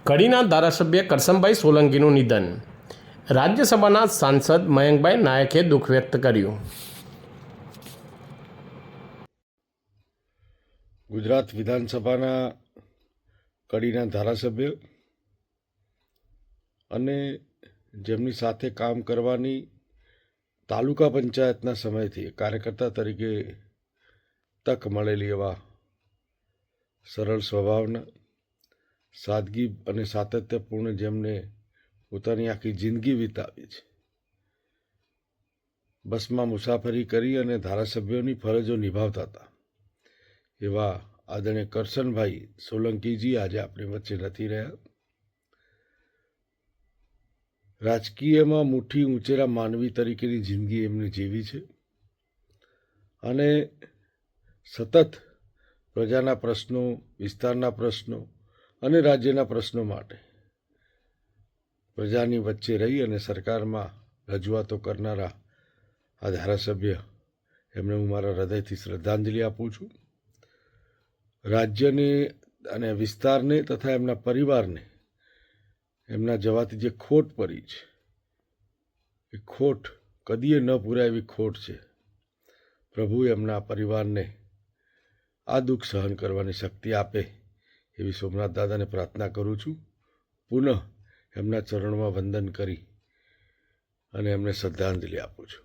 કડીના ધારાસભ્ય કરશનભાઈ સોલંકીનું નિધન. રાજ્યસભાના સાંસદ મયંકભાઈ નાયકે દુઃખ વ્યક્ત કર્યું. ગુજરાત વિધાનસભાના કડીના ધારાસભ્ય અને જેમની સાથે કામ કરવાની તાલુકા પંચાયતના સમયથી કાર્યકર્તા તરીકે તક મળેલી એવા સરળ સ્વભાવના, સાદગી અને સાતત્યપૂર્ણ જેમને પોતાની આખી જિંદગી વિતાવી છે, બસમાં મુસાફરી કરી અને ધારાસભ્યોની ફરજો નિભાવતા હતા એવા આદરણીય કરશનભાઈ સોલંકીજી આજે આપણી વચ્ચે નથી રહ્યા. રાજકીયમાં મુઠ્ઠી ઊંચેલા માનવી તરીકેની જિંદગી એમને જીવી છે અને સતત પ્રજાના પ્રશ્નો, વિસ્તારના પ્રશ્નો અને રાજ્યના પ્રશ્નો માટે પ્રજાની વચ્ચે રહી અને સરકારમાં રજૂઆતો કરનારા આ ધારાસભ્ય એમને હું મારા હૃદયથી શ્રદ્ધાંજલિ આપું છું. રાજ્યને અને વિસ્તારને તથા એમના પરિવારને એમના જવાથી જે ખોટ પડી છે એ ખોટ કદીએ ન પૂરાય એવી ખોટ છે. પ્રભુ એમના પરિવારને આ દુઃખ સહન કરવાની શક્તિ આપે એવી સોમનાથ દાદાને પ્રાર્થના કરું છું. પુનઃ એમના ચરણોમાં વંદન કરી અને એમને શ્રદ્ધાંજલિ આપું છું.